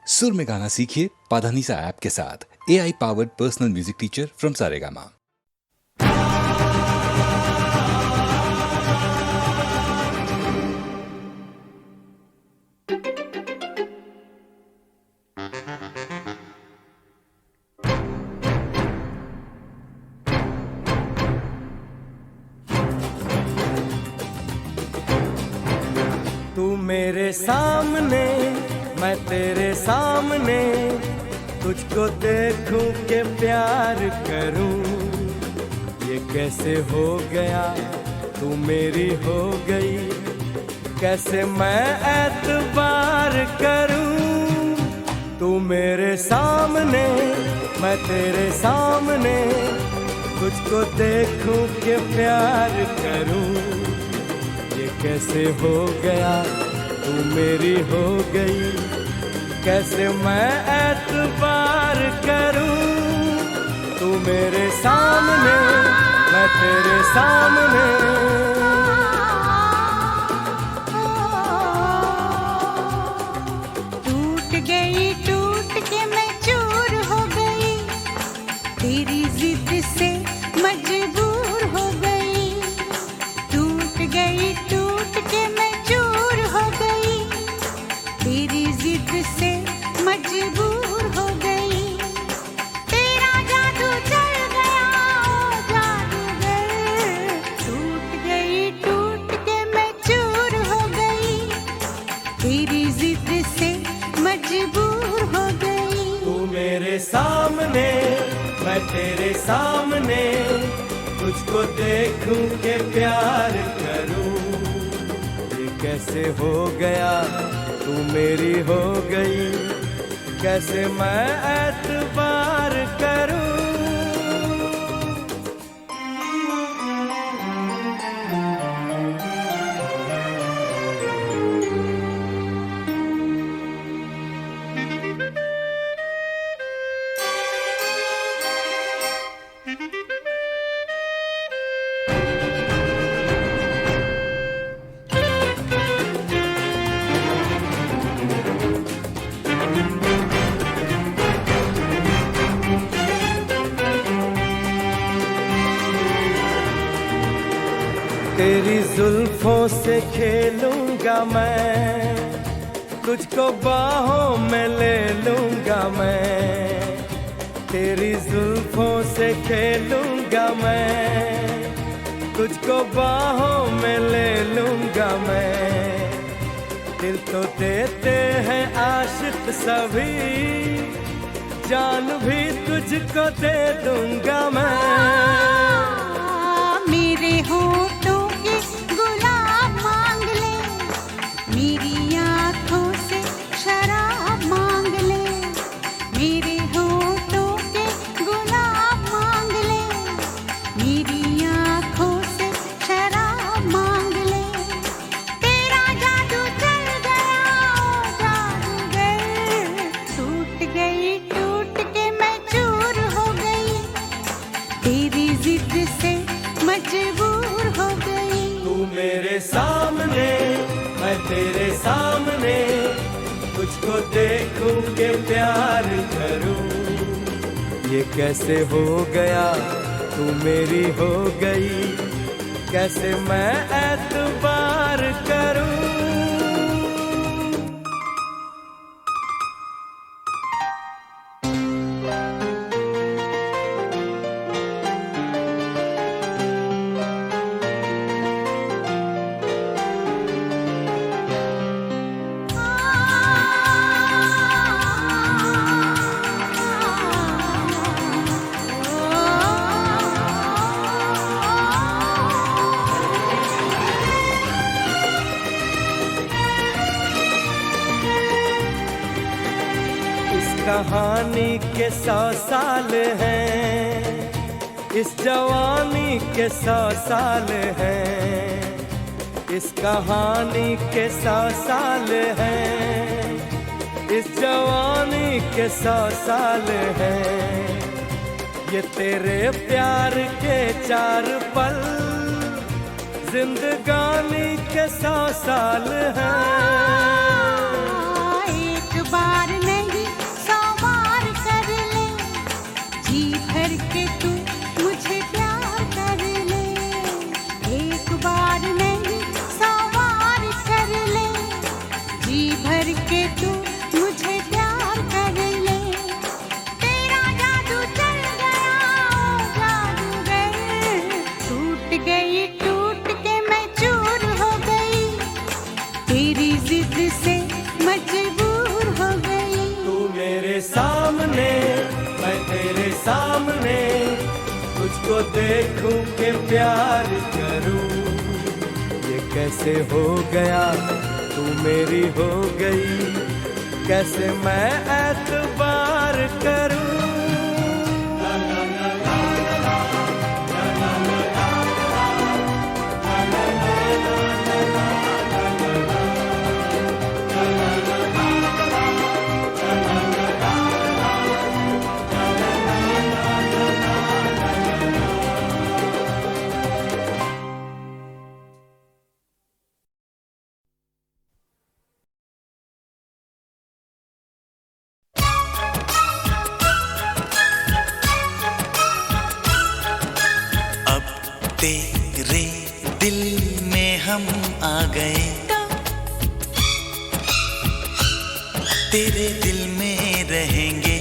सुर में गाना सीखिए पाधानीसा ऐप के साथ। AI powered personal music teacher from Saregama. तू मेरे सामने मैं तेरे सामने, तुझको देखूं के प्यार करूं। ये कैसे हो गया तू मेरी हो गई, कैसे मैं एतबार करूं। तू मेरे सामने मैं तेरे सामने, तुझको देखूं के प्यार करूं। ये कैसे हो गया तू मेरी हो गई, कैसे मैं एतबार करूं। तू मेरे सामने मैं तेरे सामने। टूट के मैं चूर हो गई, तेरी जिद से मजबूर हो गई। टूट के मैं चूर हो गई, तेरी जिद से मजबूर हो गई। तेरा जादू चल गया ओ जादूगर। टूट के मैं चूर हो गई, तेरी जिद से मजबूर हो गई। तू मेरे सामने मैं तेरे सामने, तुझको देखूं के प्यार करूं। ये कैसे हो गया तू मेरी हो गई, कैसे मैं एतबार करूं। तेरी जुल्फों से खेलूंगा मैं, तुझको बाहों में ले लूंगा मैं। तेरी जुल्फों से खेलूंगा मैं, तुझको बाहों में ले लूंगा मैं। दिल तो देते हैं आशिक सभी, जान भी तुझको दे दूंगा मैं। मेरे होठों के गुलाब मांग ले, मेरी आँखों से शराब मांग ले। मेरे होठों के गुलाब मांग ले, मेरी आँखों से शराब मांग ले। तेरा जादू चल गया ओ जादूगर। टूट के मैं चूर हो गई, तेरी जिद से मजबूर हो गई। तू मेरे सामने मैं तेरे सामने, तुझको देखूं के प्यार करूं। ये कैसे हो गया तू मेरी हो गई, कैसे मैं एतबार करूं। कहानी के 100 साल हैं, इस जवानी के 100 साल हैं। इस कहानी के 100 साल हैं, इस जवानी के 100 साल हैं। ये तेरे प्यार के 4 पल, जिंदगानी के 100 साल हैं। एक बार नहीं सामने, तुझको देखूं के प्यार करूं। ये कैसे हो गया, तू मेरी हो गई, कैसे मैं एतबार करूं। तेरे दिल में हम आ गए, तेरे दिल में रहेंगे,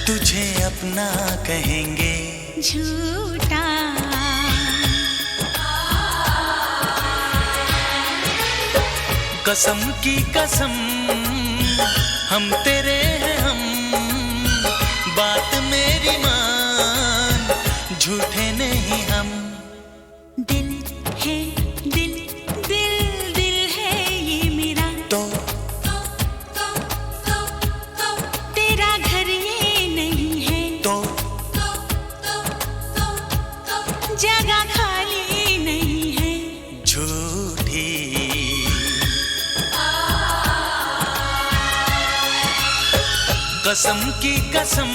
तुझे अपना कहेंगे। झूठा कसम की कसम हम तेरे हैं हम, बात मेरी मान, झूठे नहीं हम। दिल है दिल, दिल दिल है ये मेरा, तो तेरा घर ये नहीं है, तो जगह खाली नहीं है। झूठी कसम की कसम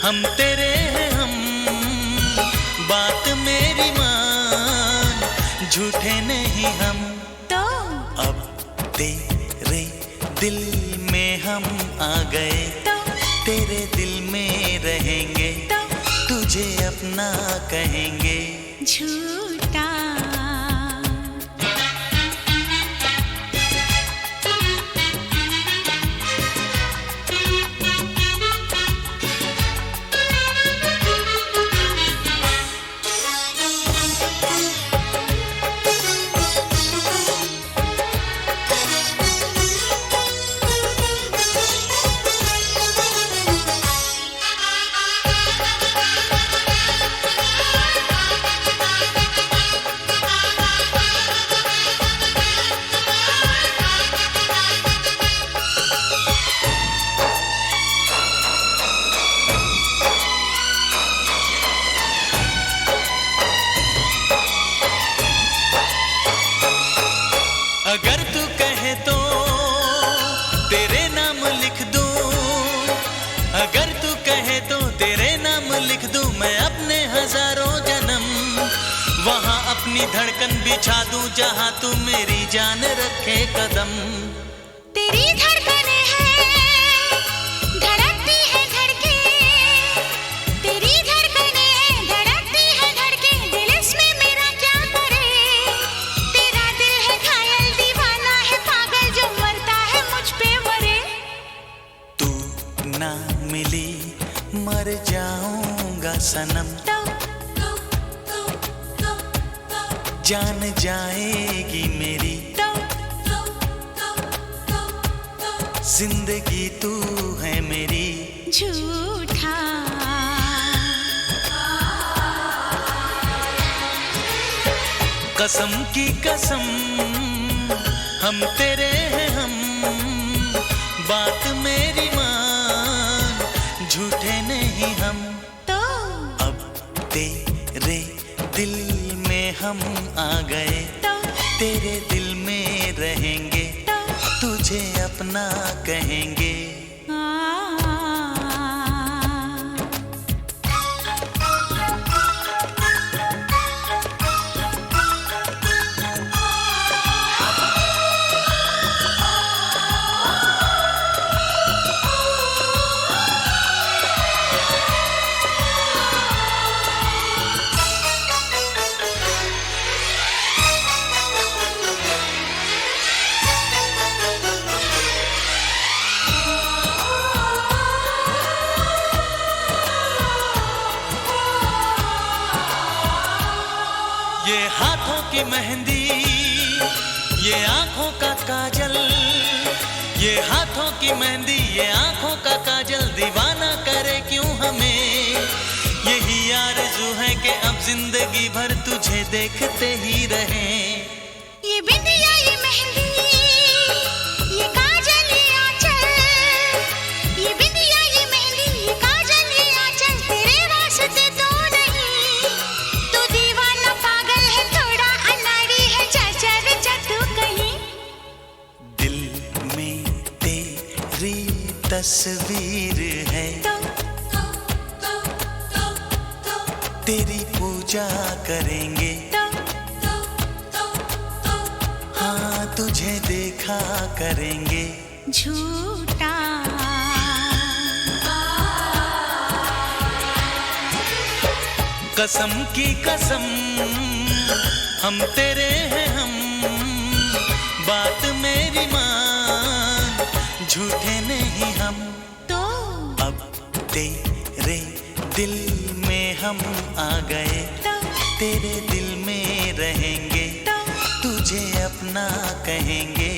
हम तेरे हैं हम, बात मेरी मान, झूठे नहीं हम। तो अब तेरे दिल में हम आ गए, तो तेरे दिल में रहेंगे, तो तुझे अपना कहेंगे। झूठा अगर तू कहे तो तेरे नाम लिख दूं, अगर तू कहे तो तेरे नाम लिख दूं, मैं अपने हजारों जन्म वहां अपनी धड़कन बिछा दूं, जहां तू मेरी जान रखे कदम। तेरी धड़कने हैं, धड़कती है धड़के, तेरी धड़कने हैं, धड़कती है धड़के, दिल इसमें मेरा क्या करे। तेरा दिल है घायल, दीवाना है पागल, जो मरता है मुझ पे मरे। तू ना मिली मर जाऊंगा सनम, जान जाएगी मेरी जिंदगी, तू है मेरी। झूठा कसम की कसम हम तेरे हैं हम, बात मेरी मान, झूठे नहीं हम। तो अब तेरे दिल में हम आ गए, तो तेरे दिल में रहेंगे, तुझे अपना कहेंगे। ये हाथों की मेहंदी, ये आंखों का काजल, ये हाथों की मेहंदी, ये आंखों का काजल दीवाना करे क्यों हमें। यही आरज़ू है कि अब जिंदगी भर तुझे देखते ही रहें। ये बिंदिया ये मेहंदी ये काजल ये आंचल, ये बिंदिया ये मेहंदी ये काजल ये आंचल तेरे वास्ते तो नहीं। तू दीवाना पागल है थोड़ा अनाड़ी है, चाचा रे तू कहीं। दिल में तेरी तस्वीर है, तेरी पूजा करेंगे। हाँ तुझे देखा करेंगे। झूठा कसम की कसम हम तेरे हैं हम, बात मेरी मान, झूठे नहीं हम। तो अब तेरे दिल में हम आ गए, तेरे दिल में रहेंगे, तुझे अपना कहेंगे।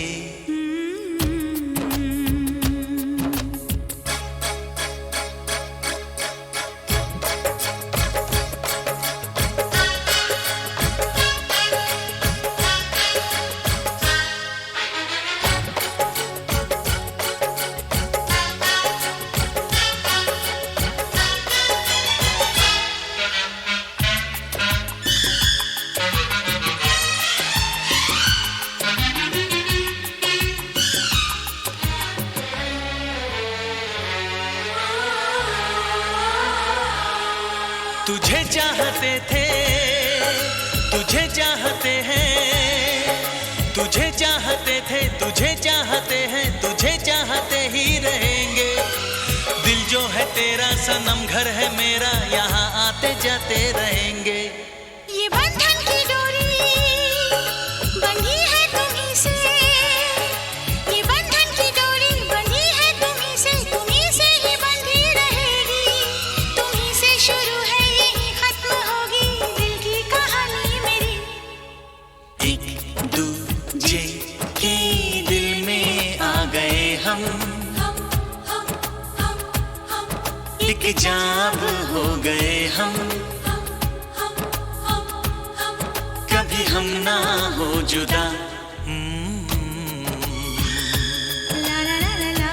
तुझे चाहते थे, तुझे चाहते हैं, तुझे चाहते थे, तुझे चाहते हैं, तुझे चाहते ही रहेंगे। दिल जो है तेरा सनम घर है मेरा, यहाँ आते जाते रहेंगे। ये बंधन की डोरी बंधी है तुम्हीं से, ये बंधन की डोरी बंधी है तुम्हीं से, तुम्हीं से ही बंधी रहेगी। तुम्हीं से शुरू है यही खत्म होगी दिल की कहानी मेरी। एक दूजे के दिल में आ गए हम, एक जाब हो गए हम, कभी हम ना हो जुदा। ला ला ला ला ला।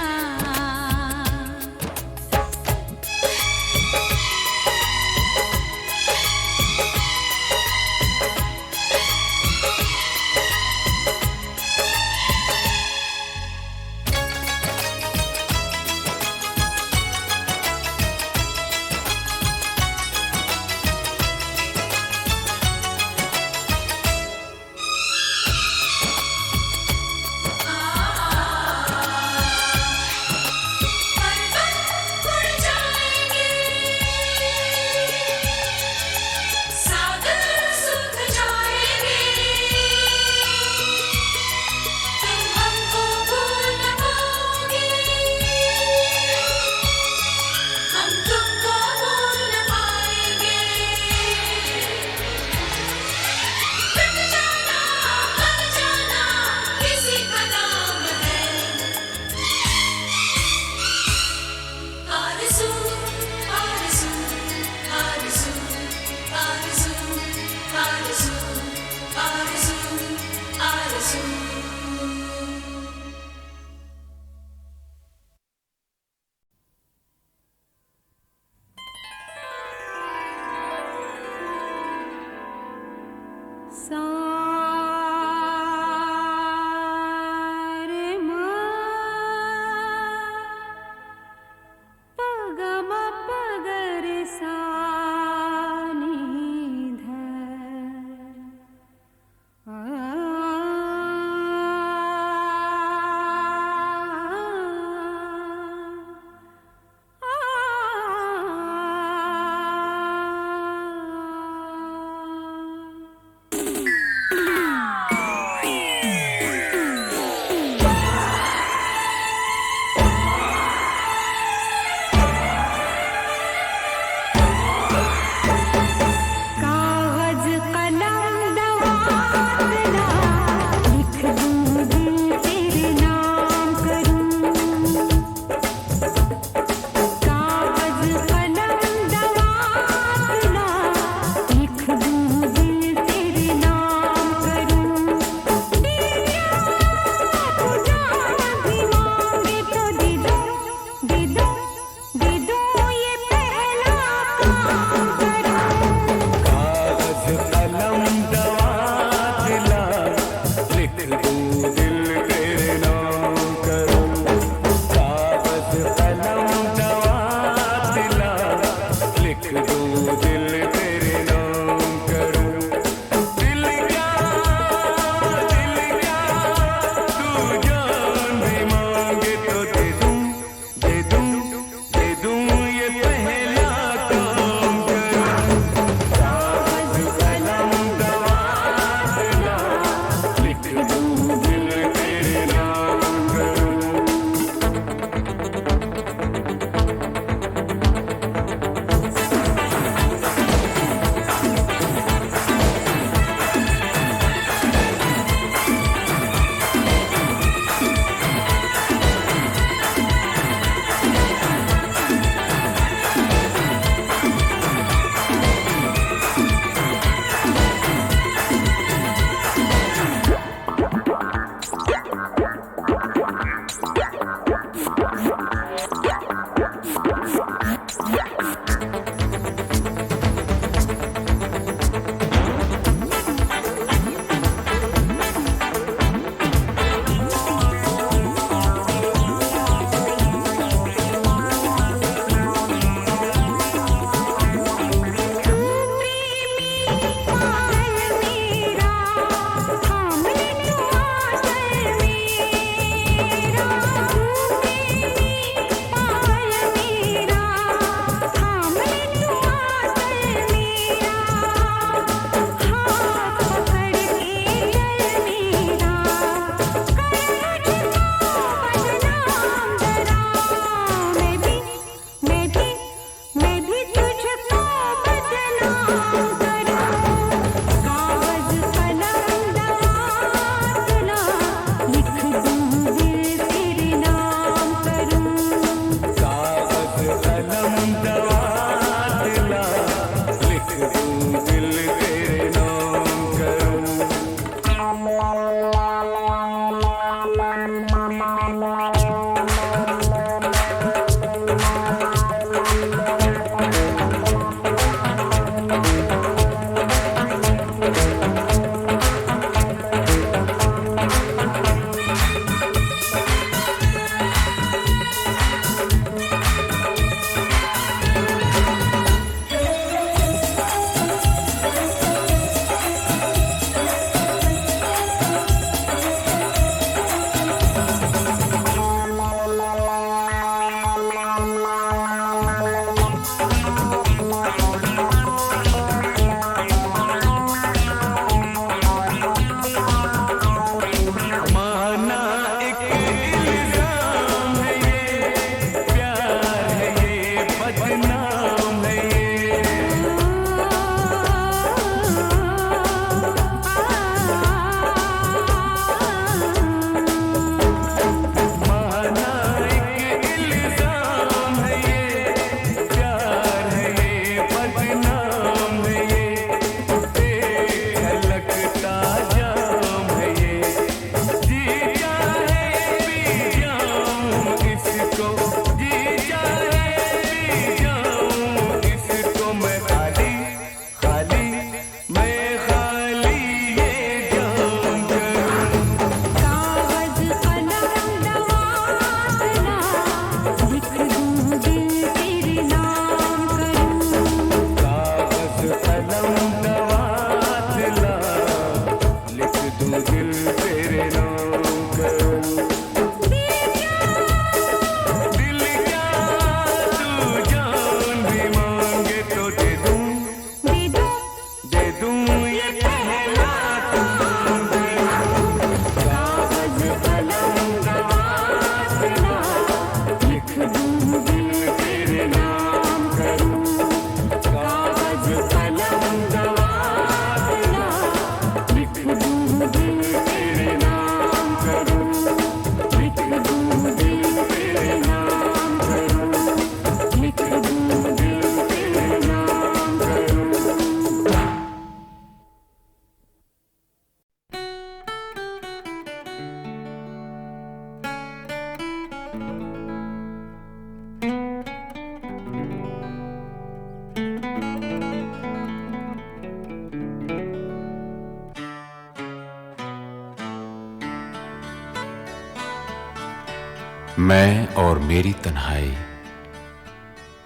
मैं और मेरी तन्हाई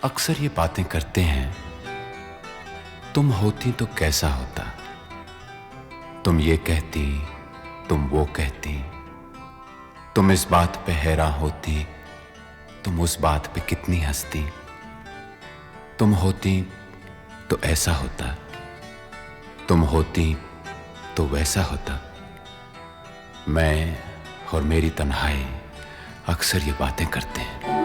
अक्सर ये बातें करते हैं, तुम होती तो कैसा होता, तुम ये कहती, तुम वो कहती, तुम इस बात पे हैरान होती, तुम उस बात पे कितनी हंसती, तुम होती तो ऐसा होता, तुम होती तो वैसा होता। मैं और मेरी तन्हाई अक्सर ये बातें करते हैं।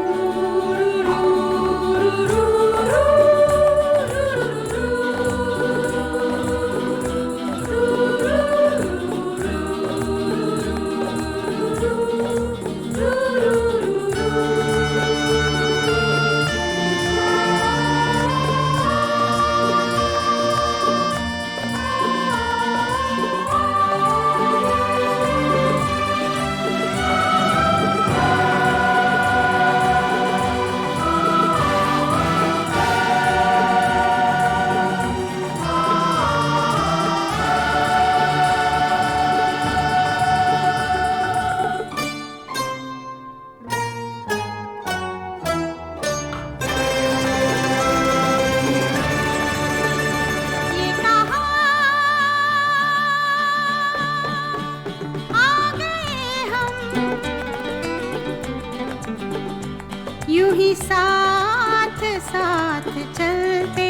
यूं ही साथ साथ चलते,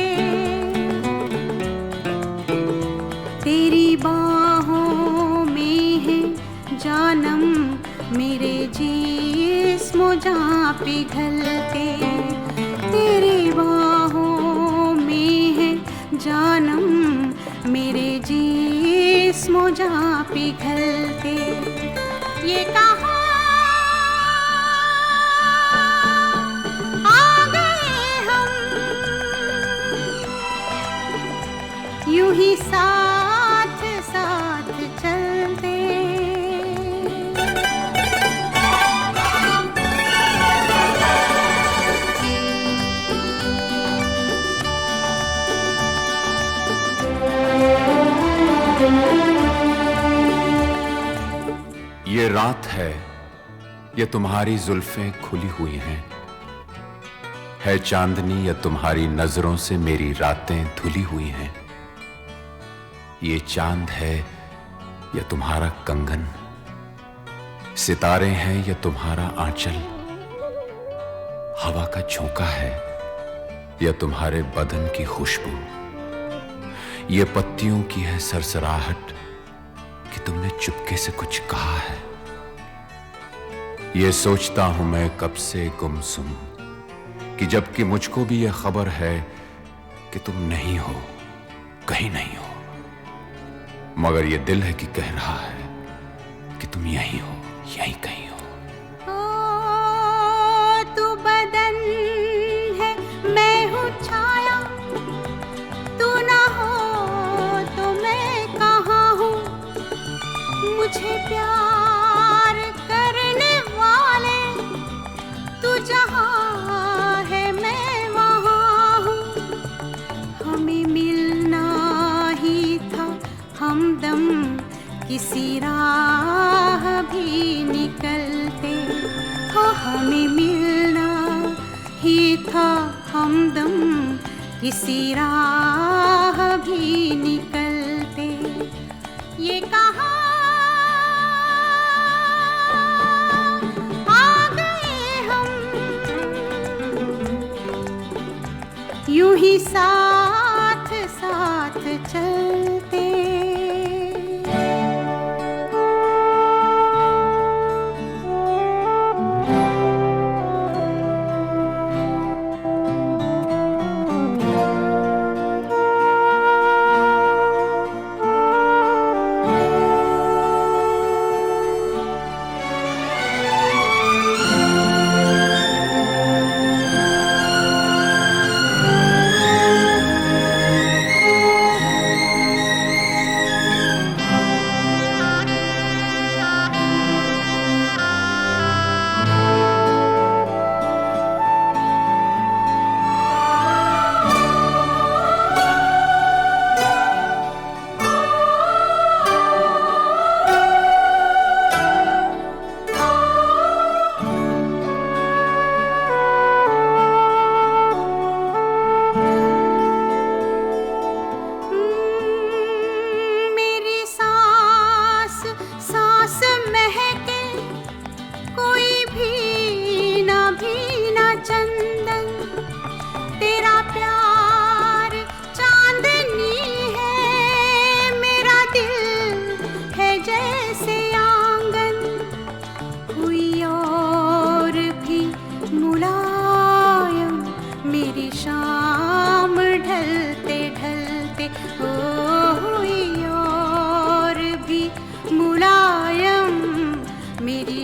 तेरी बाहों में है जानम मेरे जिस्म जहाँ पिघलते, तेरी बाहों में है जानम मेरे जिस्म जहाँ पिघलते। ये कहा यूं ही साथ साथ चलते। रात है या तुम्हारी जुल्फें खुली हुई हैं, है चांदनी या तुम्हारी नजरों से मेरी रातें धुली हुई हैं। ये चांद है या तुम्हारा कंगन, सितारे हैं या तुम्हारा आंचल, हवा का झोंका है या तुम्हारे बदन की खुशबू, ये पत्तियों की है सरसराहट कि तुमने चुपके से कुछ कहा है। ये सोचता हूं मैं कब से गुमसुम कि जबकि मुझको भी यह खबर है कि तुम नहीं हो, कहीं नहीं हो, मगर यह दिल है कि कह रहा है कि तुम यहीं हो, यहीं कहीं हो। तू बदन है, मैं हूँ छाया, तू ना हो तो मैं कहाँ हूँ। मुझे प्यार करने वाले तू जहाँ है मैं वहाँ हूँ। हमें मिलना ही था हमदम, किसी राह भी निकलते हो। हमें मिलना ही था हमदम, किसी राह भी निकलते। ये कहाँ आ गए हम, यूं ही साथ साथ चलते।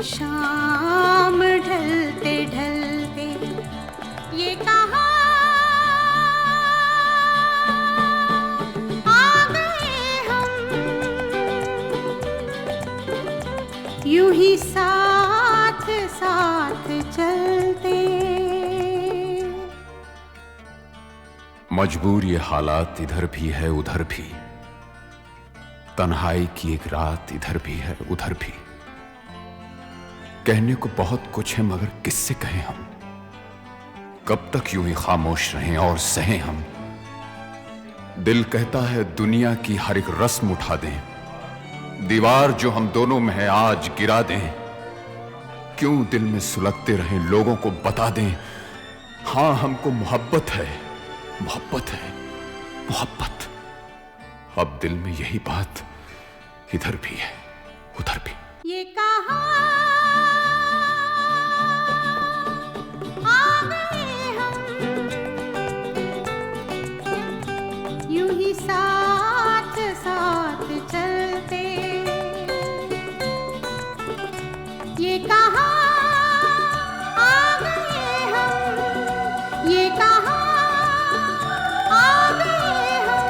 शाम ढलते ढलते ये कहाँ आ गए हम, यूं ही साथ साथ चलते। मजबूर ये हालात इधर भी है उधर भी, तन्हाई की एक रात इधर भी है उधर भी। कहने को बहुत कुछ है मगर किससे कहें हम, कब तक यूं ही खामोश रहें और सहें हम। दिल कहता है दुनिया की हर एक रस्म उठा दें, दीवार जो हम दोनों में है आज गिरा दें। क्यों दिल में सुलगते रहें, लोगों को बता दें हां हमको मोहब्बत है, मोहब्बत है, मोहब्बत। अब दिल में यही बात इधर भी है उधर भी। ये कहाँ आ गए हम, यूं ही साथ साथ चलते। ये कहाँ आ गए हम, ये कहाँ आ गए हम।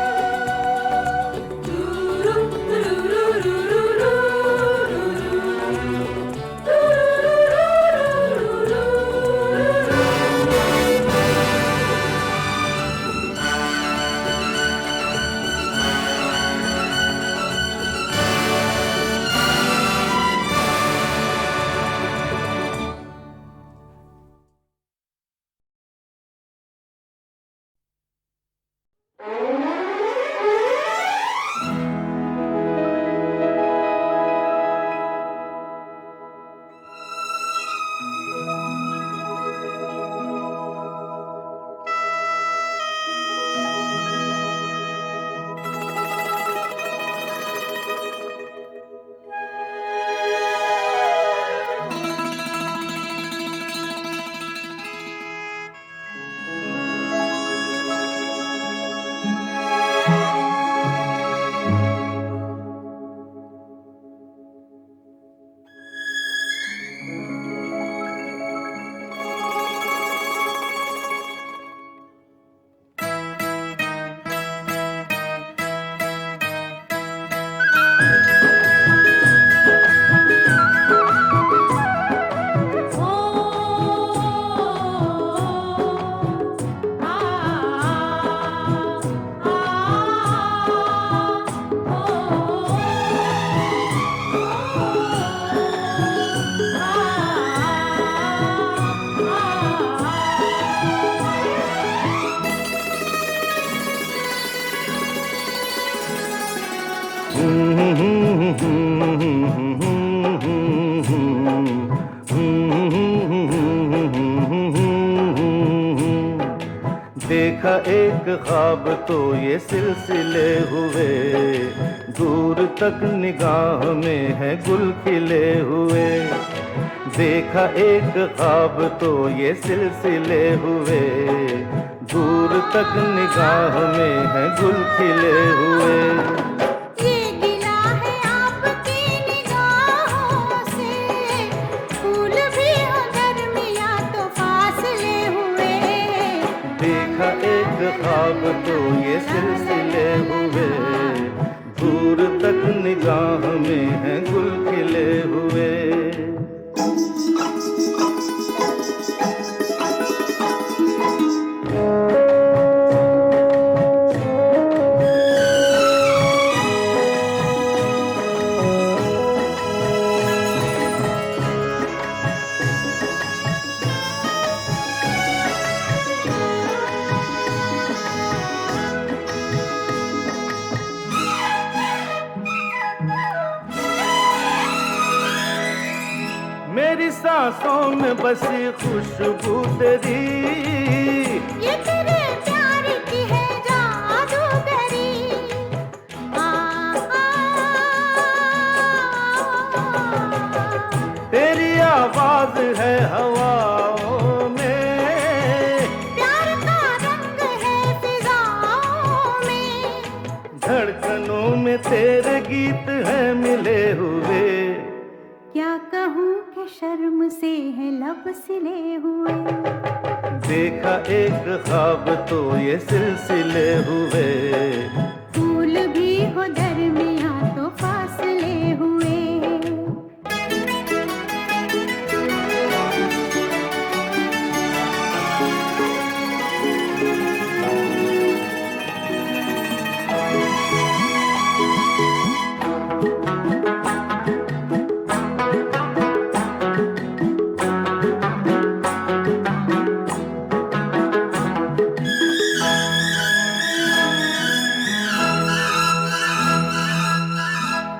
देखा एक ख्वाब तो ये सिलसिले हुए, दूर तक निगाह में है गुल खिले हुए। देखा एक ख्वाब तो ये सिलसिले हुए, दूर तक निगाह में है गुल खिले हुए। ये गिला है आपकी निगाहों से, फूल भी हो दरमिया तो फासले हुए। देखा एक ख्वाब तो ये सिलसिले हुए, दूर तक निगाह में है गुल खिले हुए। मेरी सांसों में बसी खुशबू तेरी, ये तेरे प्यार की है जादूगरी। आ, आ, तेरी आवाज है हवाओं में, प्यार का रंग है फिजाओं में। धड़कनों में तेरे गीत हैं मिले हुए। क्या कहूँ कि शर्म से है लब सिले हुए। देखा एक ख्वाब तो ये सिलसिले हुए, फूल भी हो दरमिया तो फासले हुए।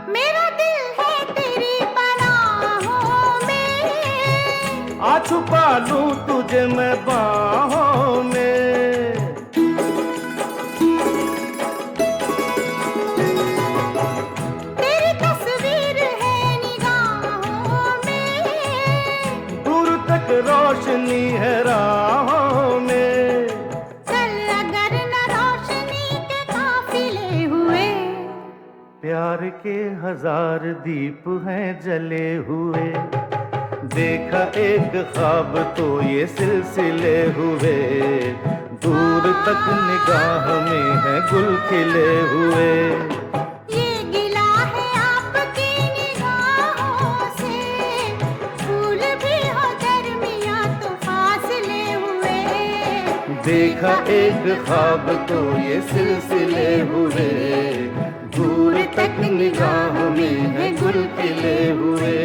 मेरा दिल है तेरी पनाहों में, आ छुपा लूं तुझे मैं बाहों में। तेरी तस्वीर है निगाहों में। दूर तक रोशनी है राहों में। चल अगर न रोशनी के काफिले हुए। प्यार के हजार दीप हैं जले हुए। देखा एक ख्वाब तो ये सिलसिले हुए, दूर तक निगाह में है गुल खिले हुए। ये गिला है आपकी निगाहों से, फूल भी हो दरमिया तो फासले हुए। देखा एक ख्वाब तो ये सिलसिले हुए, दूर तक निगाह में है गुल खिले हुए।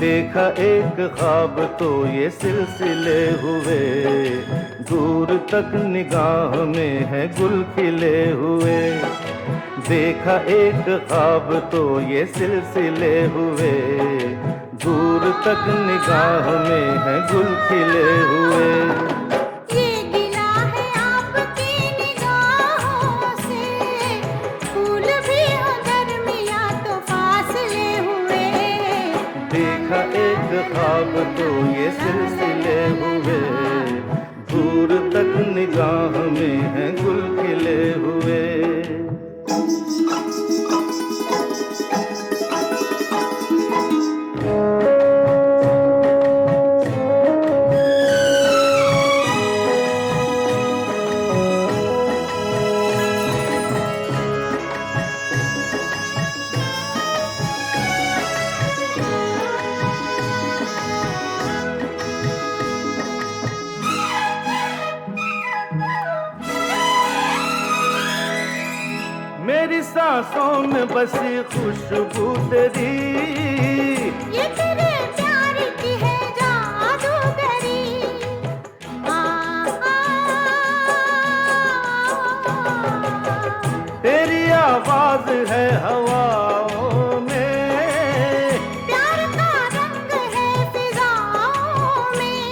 देखा एक ख्वाब तो ये सिलसिले हुए, दूर तक निगाह में है गुल खिले हुए। देखा एक ख्वाब तो ये सिलसिले हुए, दूर तक निगाह में है गुल खिले हुए। ये गिला है आपकी निगाहों से, फूल भी हो दरमिया तो फासले हुए। देखा एक ख्वाब तो ये सिलसिले हुए, दूर तक निगाह में है गुल खिले हुए। मेरी सांसों में बसी खुशबू तेरी, ये तेरे प्यार की है जादूगरी। तेरी आवाज है हवाओं में, प्यार का रंग है फिजाओं में।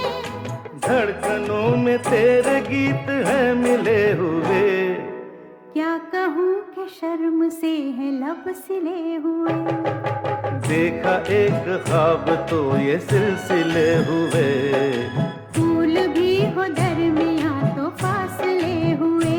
धड़कनों में तेरे गीत है मिले हुए। क्या कहूँ कि शर्म से है लब सिले हुए। देखा एक ख्वाब तो ये सिलसिले हुए, फूल भी हो दरमिया तो फासले हुए।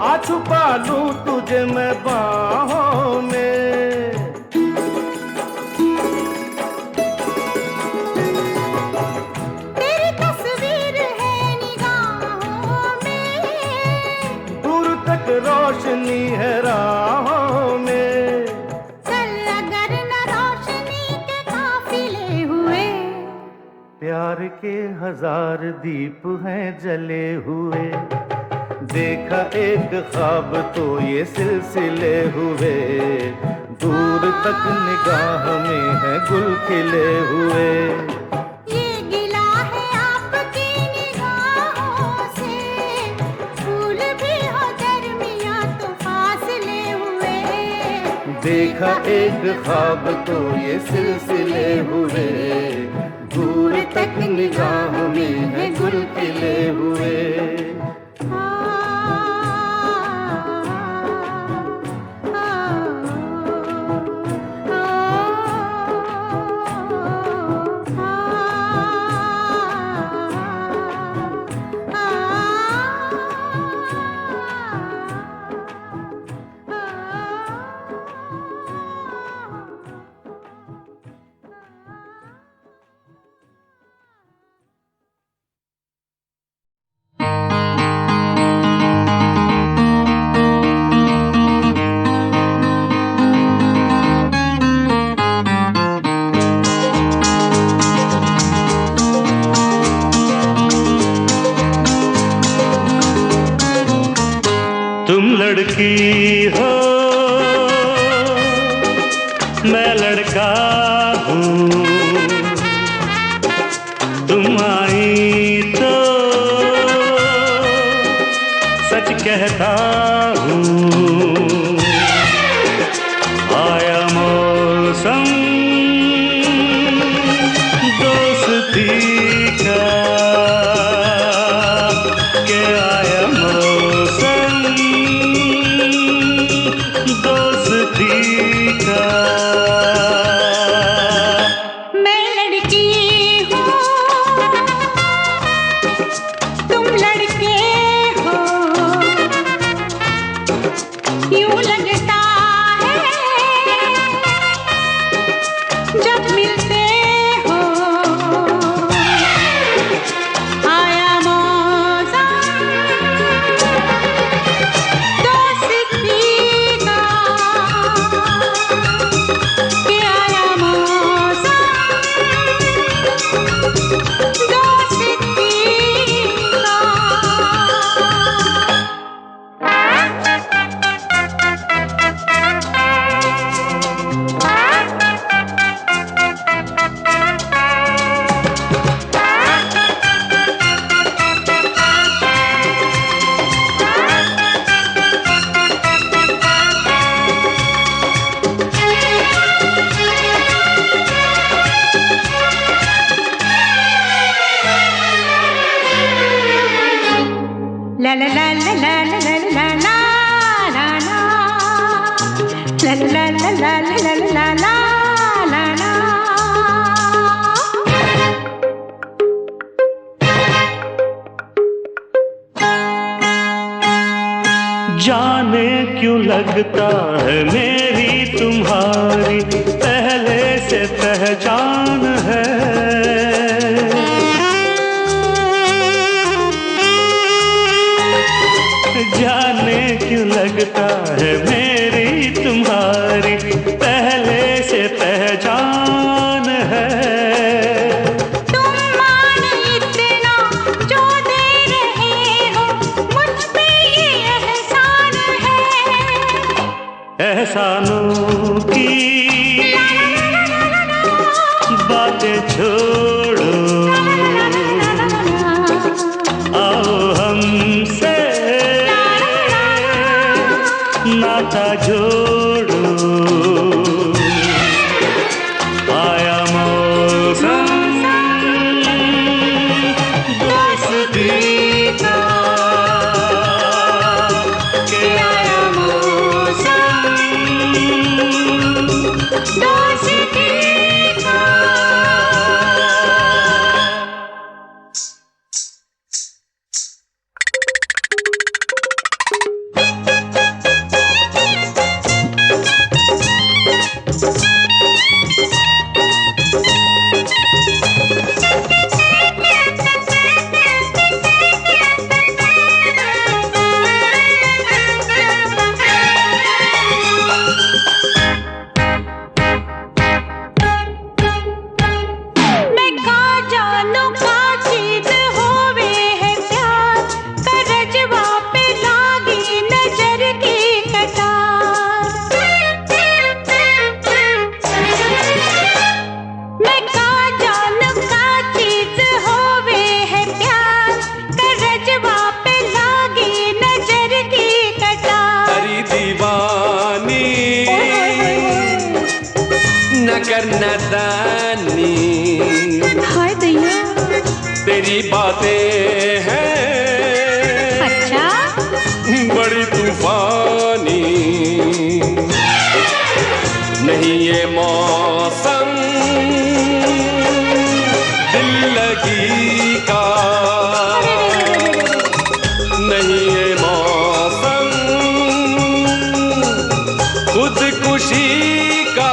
आ छुपा लूं तुझे मैं बाहों में। तेरी तस्वीर है निगाहों में, दूर तक रोशनी है राहों में। चल अगर न रोशनी के काफिले हुए। प्यार के 1000 दीप हैं जले हुए। देखा एक ख्वाब तो ये सिलसिले हुए, दूर तक निगाह में है गुल खिले हुए। ये गिला है आपकी निगाहों से, फूल भी हो दरमिया तो फासले हुए। देखा एक ख्वाब तो ये सिलसिले हुए, दूर तक निगाह में है गुल खिले हुए। तुम लड़की हो मैं लड़का हूँ, तुम आई तो सच कहता हूँ। आया मौसम दोस्ती का, के आया मौसम दोस्ती का। मैं लड़की हूँ ला ला ला ला ला ला ला ला ला ला ला ला ला ला ला ला ला ला ला। जाने क्यों लगता है मेरी तुम्हारी पहले से पहचान है। जाने क्यों लगता है मेरी तुम्हारी पहले से पहचान है। तुम मान इतना जो दे रहे हो मुझ पे ये एहसान है। एहसानों की बातें छोड़ो, आओ हमसे नाता जोड़ो। आया मौसम दोस्ती का, के आया मौसम दोस्ती का। नादानी हाय दैया तेरी बातें हैं अच्छा बड़ी तूफानी। नहीं ये मौसम दिल लगी का, नहीं ये मौसम खुदकुशी का।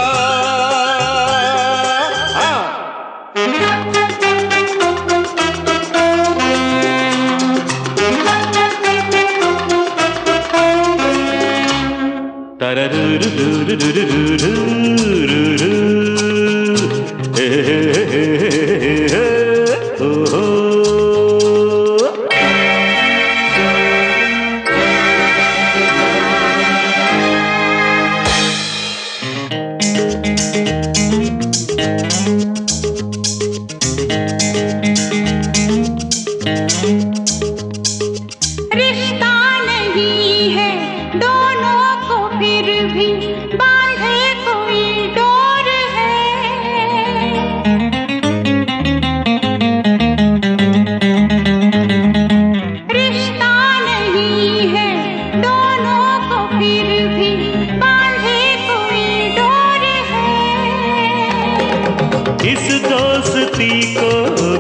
रिश्ता नहीं है दोनों को फिर भी बांधे कोई डोर है। रिश्ता नहीं है दोनों को फिर भी बांधे कोई डोर है। इस दोस्ती को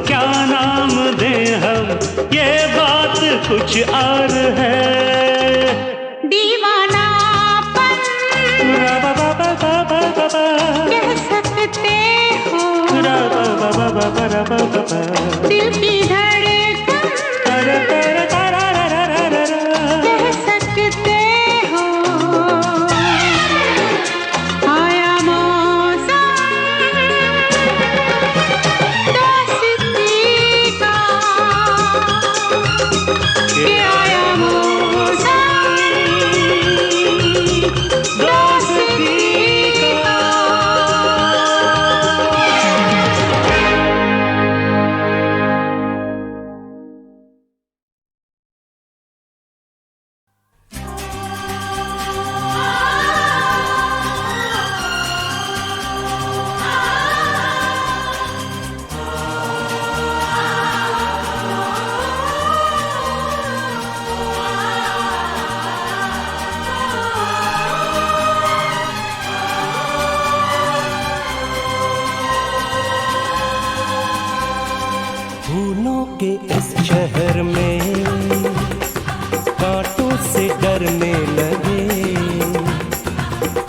क्या नाम दें हम, ये बात कुछ और है। दीवानापन कह सकते हो, दिल की धड़कन कह सकते हो। आया मौसम दोस्ती का, के आया मौसम दोस्ती का। के इस शहर में कांटों से डरने लगे,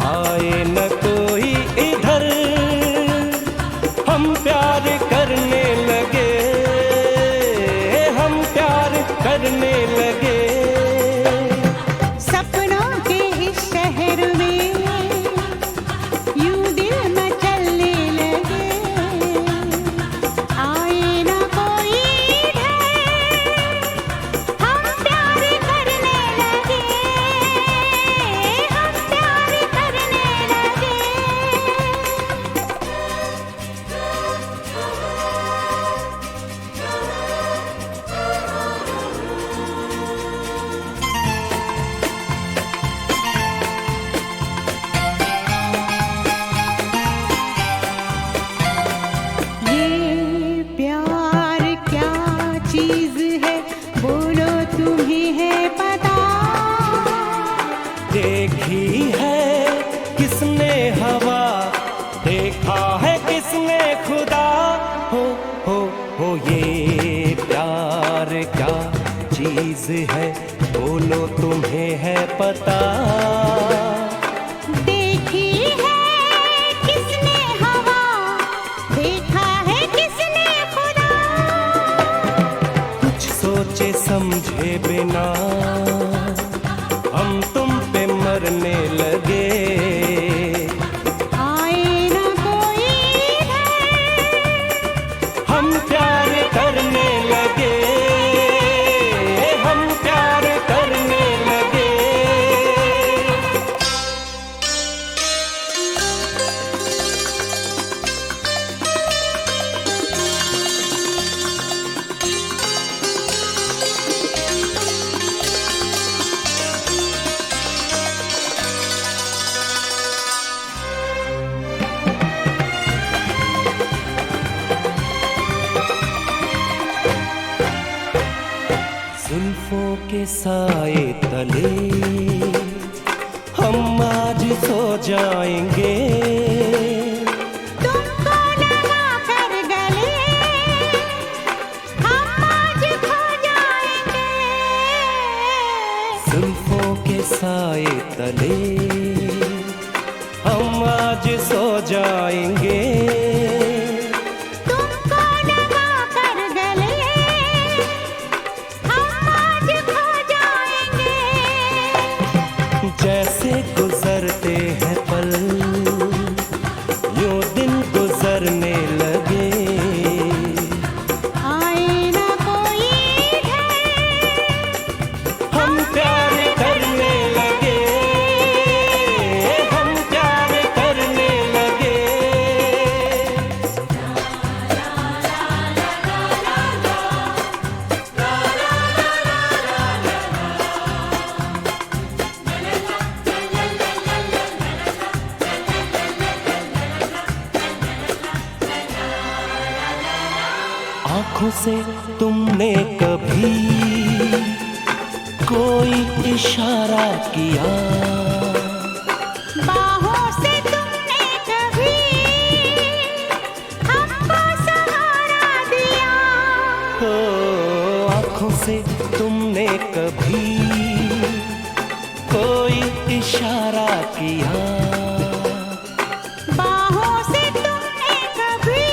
आए न कोई इधर, हम प्यार करने लगे, हम प्यार करने लगे। सपनों के इस शहर में यूं दिल मचलने लगे, आए ना कोई इधर, हम प्यार करने लगे, हम प्यार करने लगे। ये प्यार क्या चीज है, बोलो तुम्हें है पता? देखी है किसने हवा, देखा है किसने खुदा, हो ये प्यार क्या चीज है, बोलो तुम्हें है पता? देखी है किसने हवा, देखा है किसने खुदा? कुछ सोचे समझे बिना हम तुम पे मरने लगे, आए ना कोई इधर, हम प्यार करने लगे, हम प्यार करने लगे। जुल्फों के साए तले हम आज सो जाएंगे, तुमको लगा कर गले, हम आज खो जाएंगे। जुल्फों के साए तले हम आज सो जाएंगे, तुमको लगा कर गले, हम आज खो जाएंगे। जैसे गुजरते हैं पल यूं दिन गुजरने लगे, आए ना कोई इधर, हम प्यार करने लगे, हम प्यार करने लगे। आंखों से तुमने कभी कोई इशारा किया, बाहों से तुमने कभी हमको सहारा दिया, हो आंखों से तुमने कभी कोई इशारा किया, बाहों से तुमने कभी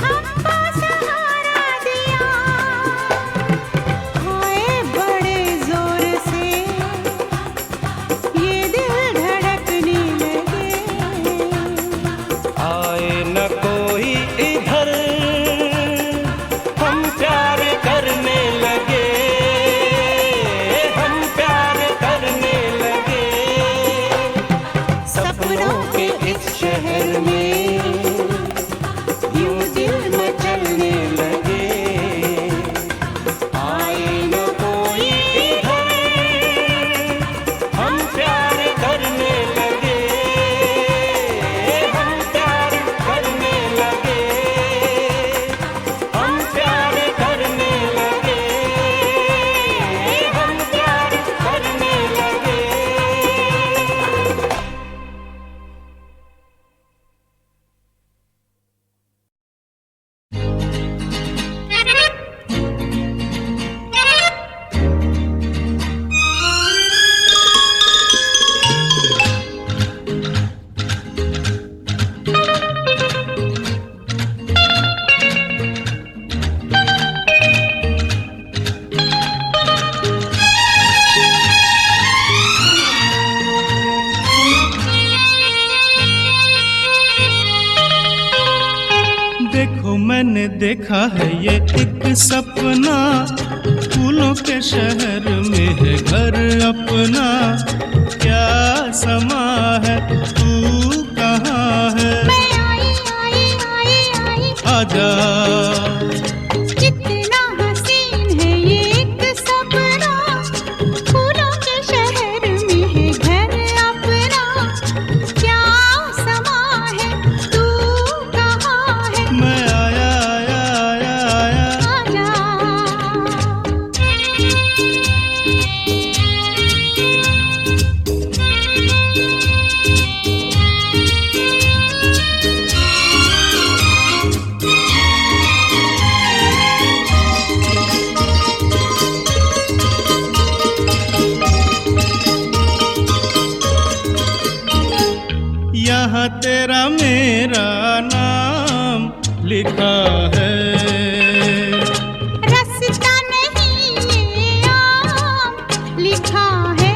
हमको सहारा दिया। आए बड़े जोर से ये दिल धड़कने लगे, आए न कोई इधर, हम प्यार करने लगे, हम प्यार करने लगे। मैंने देखा है ये एक सपना, फूलों के शहर में है घर अपना। क्या समा है, तू कहाँ है? मैं आई आई आई आई आजा कितना हसीन है ये एक सपना, फूलों के शहर में है घर अपना। क्या समा है, तू कहाँ है? मैं आया आया आया आया। आजा यहाँ तेरा मेरा नाम लिखा है। रास्ता नहीं ये आम लिखा है।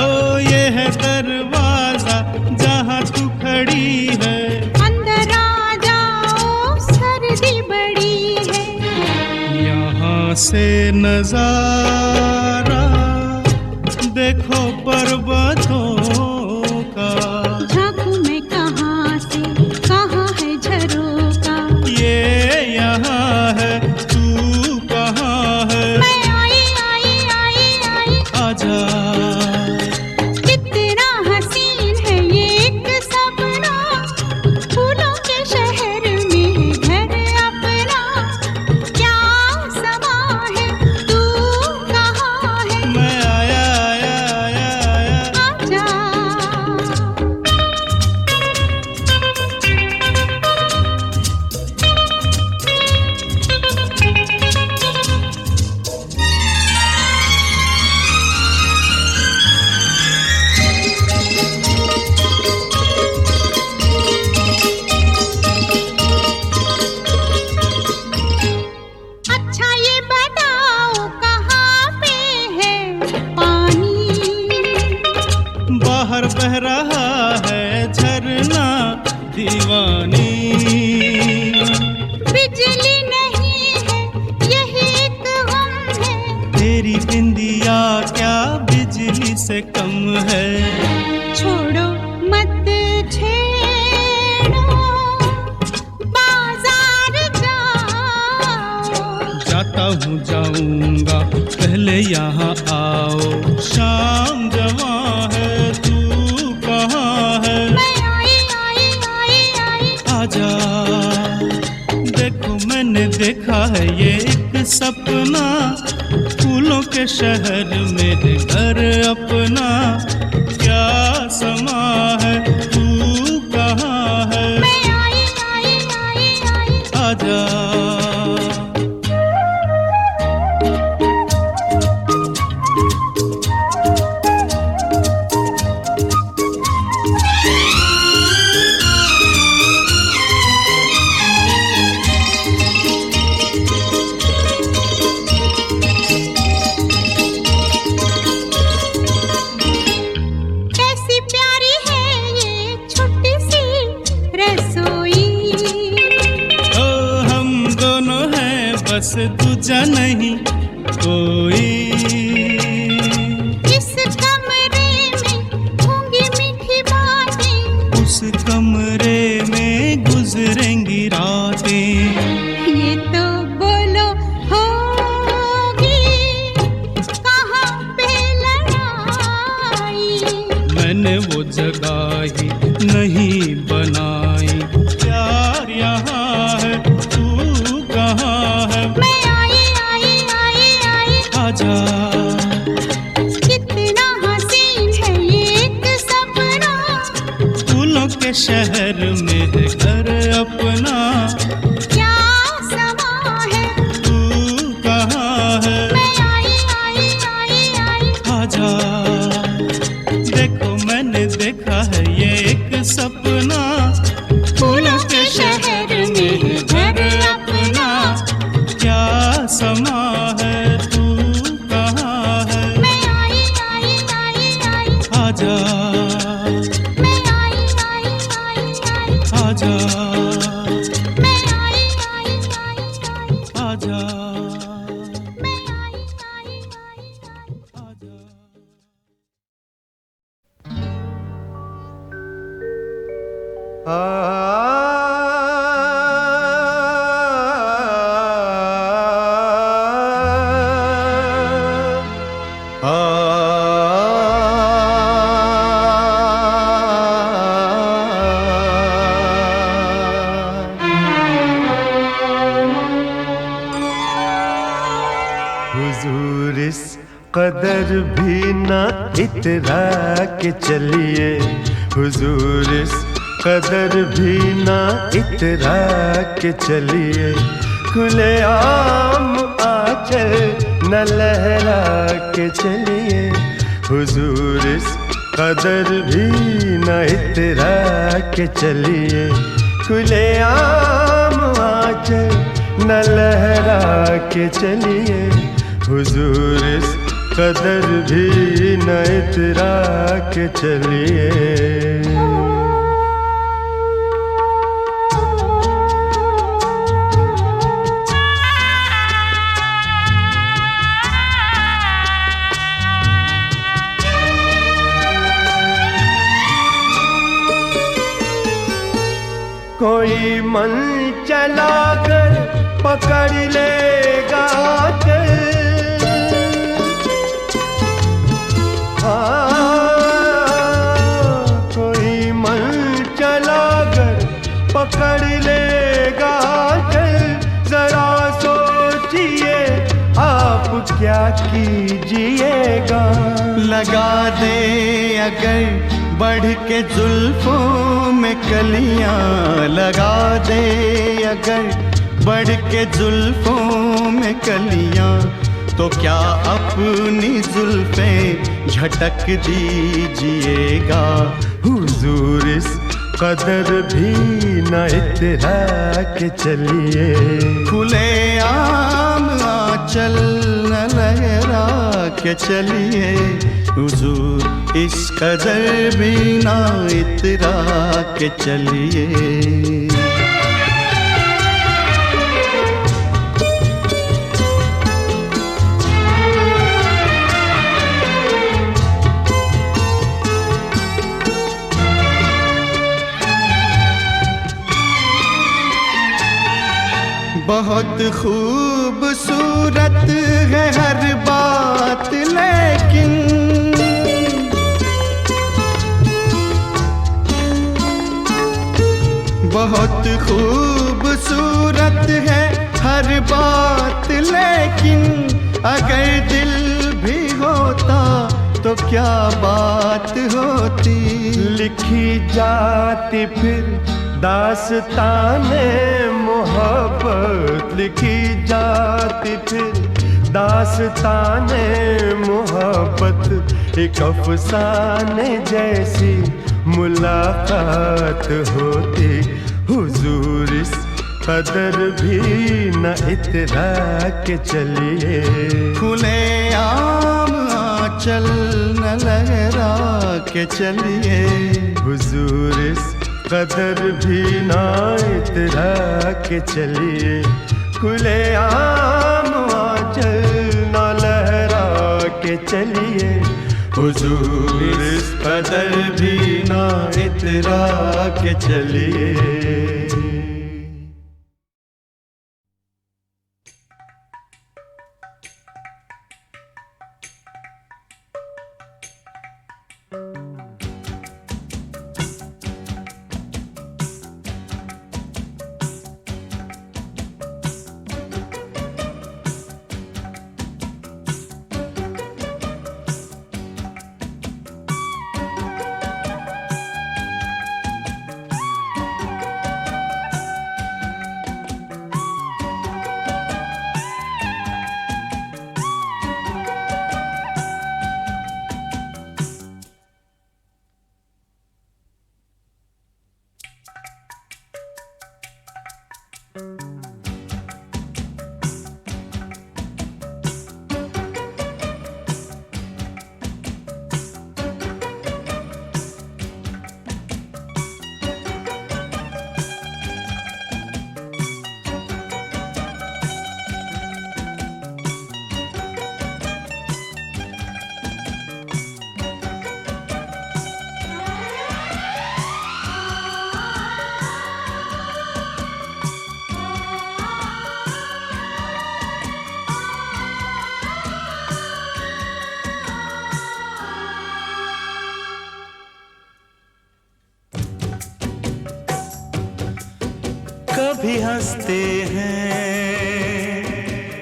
ओ ये है दरवाजा जहाँ तू खड़ी है। अंदर आ जाओ सर्दी बड़ी है। यहाँ से नजारा देखो पर्वतों का। झांकू मैं कहाँ से, कहाँ है झरोका। ये यहाँ है, तू कहाँ है? मैं आई आई आई आई आजा कितना हसीन है ये एक सपना, फूलों के शहर में है घर अपना। क्या समा है, तू कहाँ है? मैं आया आया आया आया। आजा अच्छा ये बताओ कहाँ पे है पानी? बाहर बह रहा है झरना दीवानी। बिजली नहीं है यही एक गम है। तेरी बिंदिया क्या बिजली से कम है? छोड़ो मत छेड़ो, बाजार जाओ। जाता हूँ जाऊंगा, पहले यहाँ आओ। शाम जवां है, तू कहाँ है? मैं आई आई आई आई आजा देखो मैंने देखा है ये एक सपना, फूलों के शहर में है घर अपना। क्या समा है, तू कहाँ है? मैं आई आई आई आई आजा कैसी प्यारी है ये छोटी सी रसोई। ओ हम दोनों हैं बस दूजा नहीं कोई। इस कमरे में होंगी मीठी बातें। उस कमरे में गुजरेंगी रातें। ये तो बोलो होगी कहाँ पे लड़ाई। मैंने वो जगह ही नहीं बनाई। प्यार यहाँ है, तू कहाँ है? मैं आई आई आई आई आजा कदर भी न इतरा के चलिए हुजूर, इस कदर भी न इतरा के चलिए, खुले आम आंचल न लहरा के चलिए हुजूर, इस कदर भी न इतरा के चलिए, खुले आम आंचल न लहरा के चलिए हुजूर, इस कदर भी न इतरा के चलिए। कोई मन चला कर पकड़ लेगा चल, कोई मन चला कर पकड़ लेगा चल, जरा सोचिए आप क्या कीजिएगा। लगा दे अगर बढ़ के जुल्फों में कलियां, लगा दे अगर बढ़ के जुल्फों में कलियां, तो क्या अपनी जुल्फें झटक दीजिएगा हुजूर, इस कदर भी न इतरा के चलिए, खुले आम आंचल न लहरा के चलिए हुजूर, इस कदर भी ना इतरा के चलिए। बहुत खूबसूरत है हर बात, लेकिन बहुत खूबसूरत है हर बात, लेकिन अगर दिल भी होता तो क्या बात होती। लिखी जाती फिर दास्ताने मोहब्बत, लिखी जाती फिर दास्ताने मोहब्बत, एक अफसाने जैसी मुलाकात होती हुजूर, इस कदर भी न इतरा के चलिए, खुले आम आंचल न लहरा के चलिए हुजूर, इस कदर भी न इतरा के चलिए, खुले आम आंचल न लहरा के चलिए हुजूर, इस कदर भी न इतरा के चलिए। कभी हंसते हैं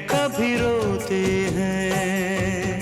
कभी रोते हैं,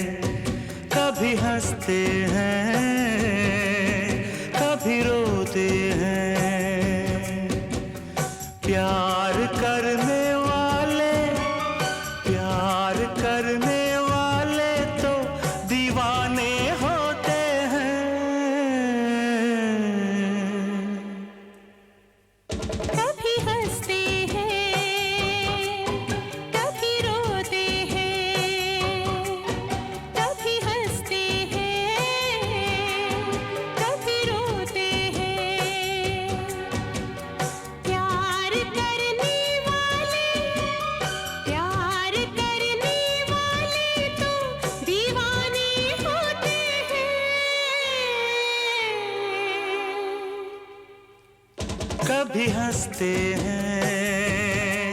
हंसते हैं,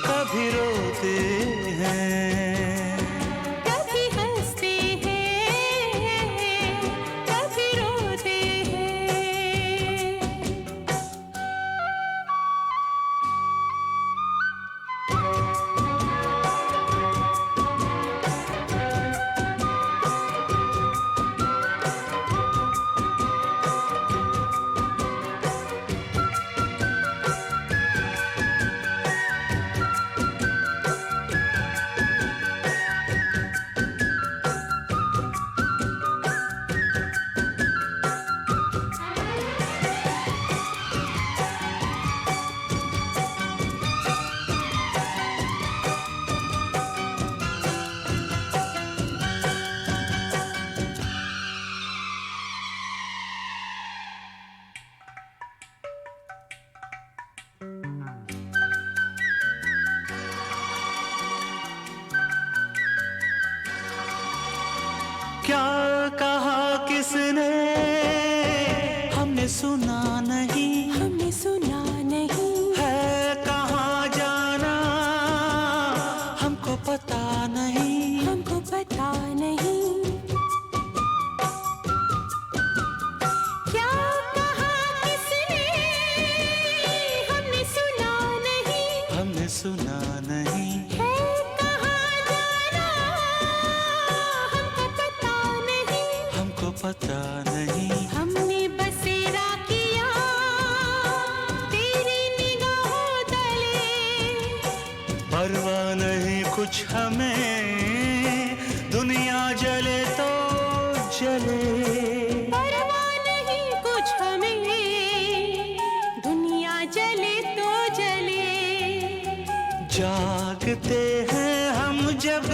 कभी रोते हैं। कभी हंसते हैं, कभी रोते हैं। क्या कहा किसने हमने सुना नहीं, हमने सुना नहीं। है कहाँ जाना हमको पता नहीं, हमको पता नहीं। क्या कहा किसने हमने सुना नहीं, हमने सुना नहीं। है कहाँ जाना हमको पता नहीं, हमको पता नहीं। हमने बसेरा किया तेरी निगाहों तले। परवाह नहीं कुछ हमें, दुनिया जले तो जले। परवाह नहीं कुछ हमें, दुनिया जले तो जले। जागते हैं हम जब,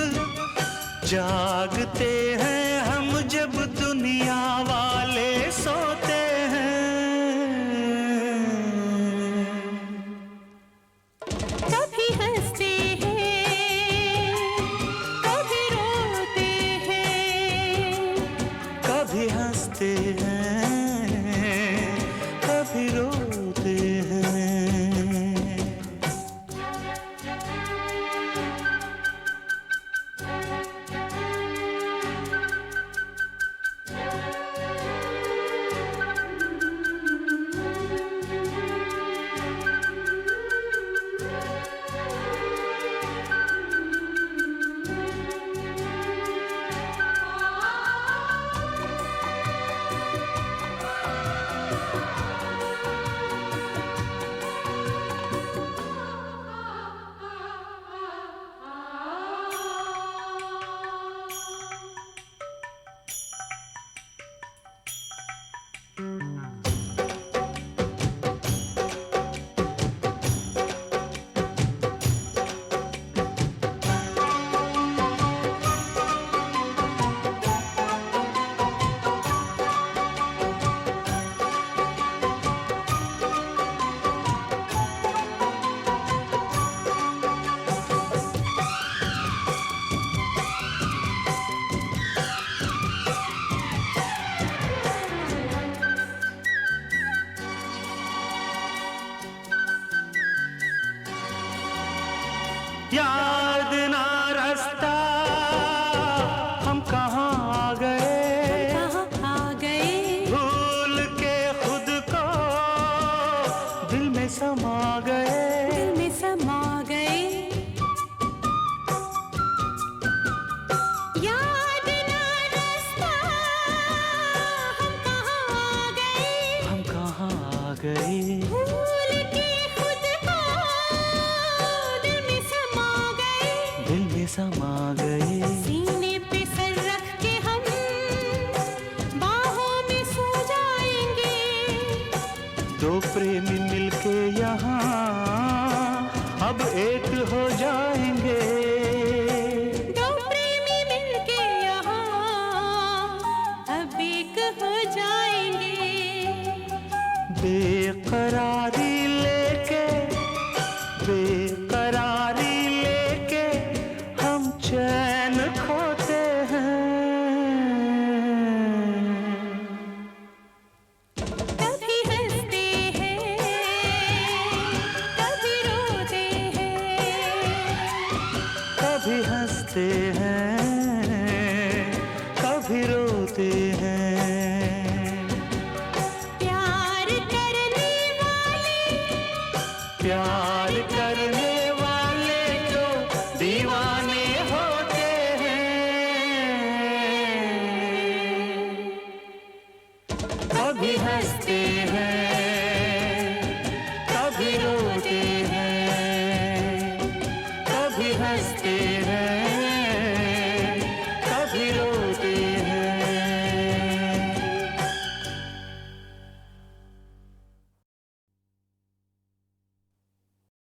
जागते हैं हम जब दुनिया वाले सोते हैं। कभी हंसते हैं, कभी रोते हैं। कभी हंसते हैं, कभी रोते हैं। याद ना रास्ता हम कहाँ आ गए, कहाँ आ गए। भूल के खुद को दिल में समा गए, दिल में समा गए। याद ना रास्ता हम कहाँ आ गए, हम कहाँ आ गए। भूल के खुद को दिल में समा गए, दिल में समा गए। सीने पे सर रख के हम बाहों में सो जाएंगे। दो प्रेमी मिलके यहाँ अब एक हो जाएंगे। दो प्रेमी मिलके यहाँ अब एक हो जाएंगे। बेकरारी लेके, बेकरारी लेके हम चैन खोते हैं। कभी हंसते हैं, हंसते हैं कभी रोते हैं। प्यार करने वाले जो दीवाने होते हैं, कभी हंसते हैं कभी रोते हैं, कभी हंसते